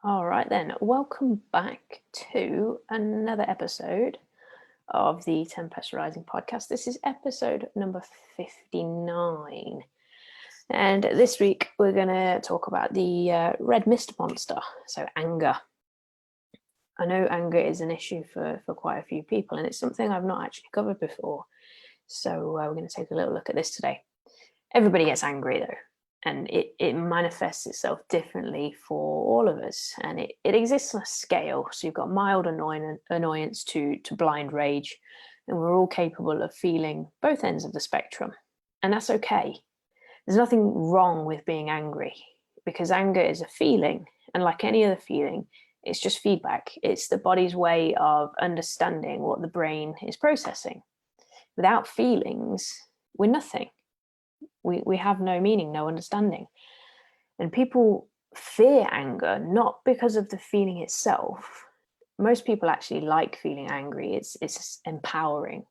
All right then, welcome back to another episode of the Tempest Rising podcast. This is episode number 59. And this week we're going to talk about the red mist monster, so anger. I know anger is an issue for quite a few people, and it's something I've not actually covered before. So we're going to take a little look at this today. Everybody gets angry though, and it manifests itself differently for all of us, and it exists on a scale. So you've got mild annoyance to blind rage, and we're all capable of feeling both ends of the spectrum, and that's okay. There's nothing wrong with being angry, because anger is a feeling, and like any other feeling, it's just feedback. It's the body's way of understanding what the brain is processing. Without feelings, we're nothing. We have no meaning, no understanding. And people fear anger, not because of the feeling itself. Most people actually like feeling angry. It's empowering,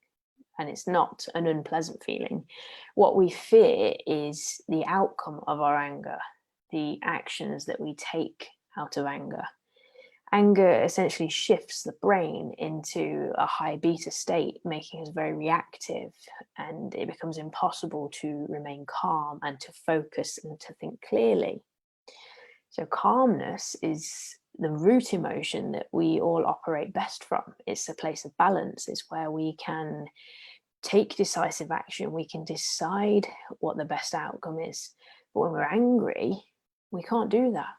and it's not an unpleasant feeling. What we fear is the outcome of our anger, the actions that we take out of anger. Anger essentially shifts the brain into a high beta state, making us very reactive, and it becomes impossible to remain calm and to focus and to think clearly. So calmness is the root emotion that we all operate best from. It's a place of balance. It's where we can take decisive action. We can decide what the best outcome is. But when we're angry, we can't do that.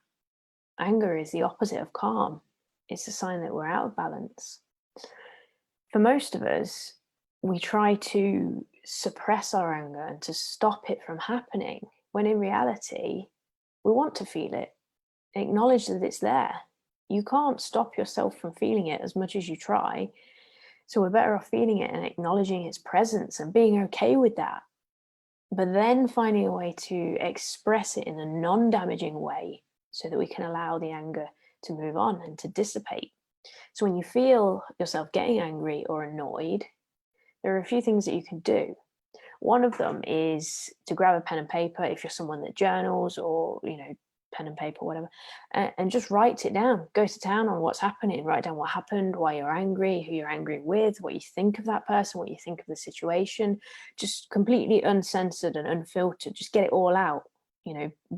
Anger is the opposite of calm. It's a sign that we're out of balance. For most of us, we try to suppress our anger and to stop it from happening, when in reality, we want to feel it. Acknowledge that it's there. You can't stop yourself from feeling it as much as you try. So we're better off feeling it and acknowledging its presence and being okay with that. But then finding a way to express it in a non-damaging way, so that we can allow the anger to move on and to dissipate. So when you feel yourself getting angry or annoyed, there are a few things that you can do. One of them is to grab a pen and paper, if you're someone that journals, or pen and paper, whatever, and just write it down. Go to town on what's happening. Write down what happened, why you're angry, who you're angry with, what you think of that person, what you think of the situation. Just completely uncensored and unfiltered. Just get it all out.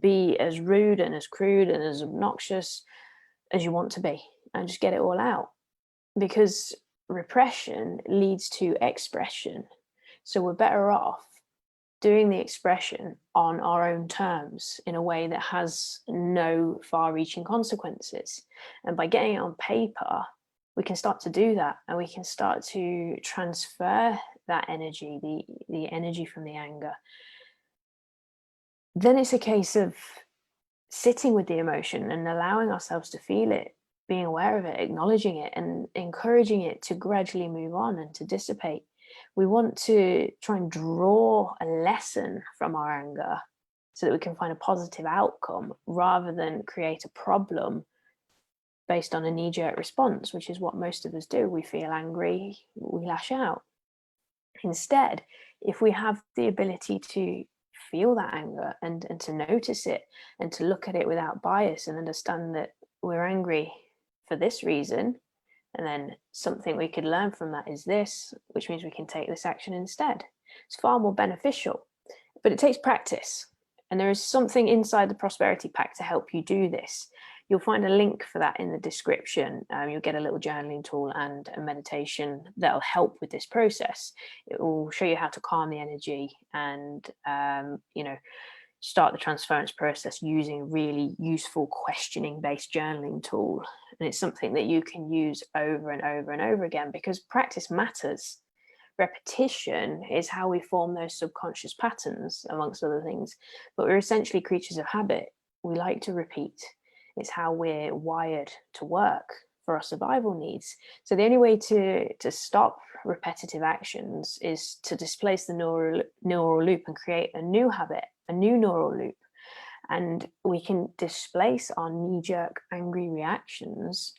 Be as rude and as crude and as obnoxious as you want to be, and just get it all out, because repression leads to expression. So we're better off doing the expression on our own terms, in a way that has no far-reaching consequences. And by getting it on paper, we can start to do that, and we can start to transfer that energy, the energy from the anger. Then it's a case of sitting with the emotion and allowing ourselves to feel it, being aware of it, acknowledging it, and encouraging it to gradually move on and to dissipate. We want to try and draw a lesson from our anger, so that we can find a positive outcome, rather than create a problem based on a knee-jerk response, which is what most of us do. We feel angry, we lash out. Instead, if we have the ability to feel that anger and to notice it, and to look at it without bias, and understand that we're angry for this reason, and then something we could learn from that is this, which means we can take this action instead. It's far more beneficial, but it takes practice. And there is something inside the Prosperity Pack to help you do this. You'll find a link for that in the description. You'll get a little journaling tool and a meditation that'll help with this process. It will show you how to calm the energy and, start the transference process using a really useful questioning-based journaling tool. And it's something that you can use over and over and over again, because practice matters. Repetition is how we form those subconscious patterns, amongst other things. But we're essentially creatures of habit. We like to repeat. It's how we're wired to work for our survival needs. So the only way to stop repetitive actions is to displace the neural loop and create a new habit, a new neural loop. And we can displace our knee-jerk angry reactions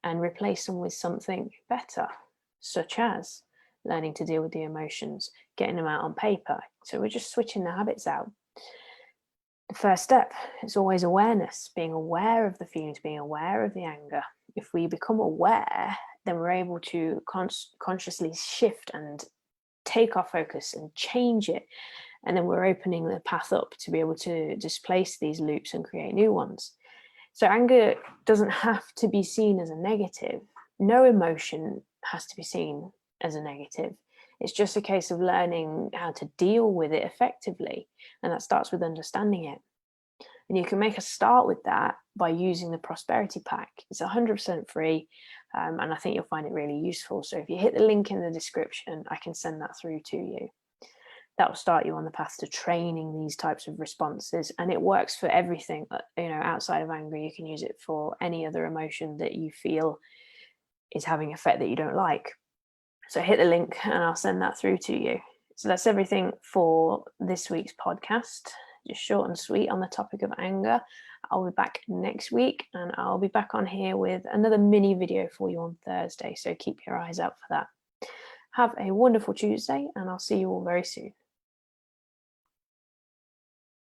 and replace them with something better, such as learning to deal with the emotions, getting them out on paper. So we're just switching the habits out. the first step is always awareness, being aware of the feelings, being aware of the anger. If we become aware, then we're able to consciously shift and take our focus and change it. And then we're opening the path up to be able to displace these loops and create new ones. So anger doesn't have to be seen as a negative. No emotion has to be seen as a negative. It's just a case of learning how to deal with it effectively. And that starts with understanding it. And you can make a start with that by using the Prosperity Pack. It's 100% free, and I think you'll find it really useful. So if you hit the link in the description, I can send that through to you. That will start you on the path to training these types of responses, and it works for everything. Outside of anger, you can use it for any other emotion that you feel is having effect that you don't like. So hit the link and I'll send that through to you. So that's everything for this week's podcast. Just short and sweet on the topic of anger. I'll be back next week, and I'll be back on here with another mini video for you on Thursday. So keep your eyes out for that. Have a wonderful Tuesday, and I'll see you all very soon.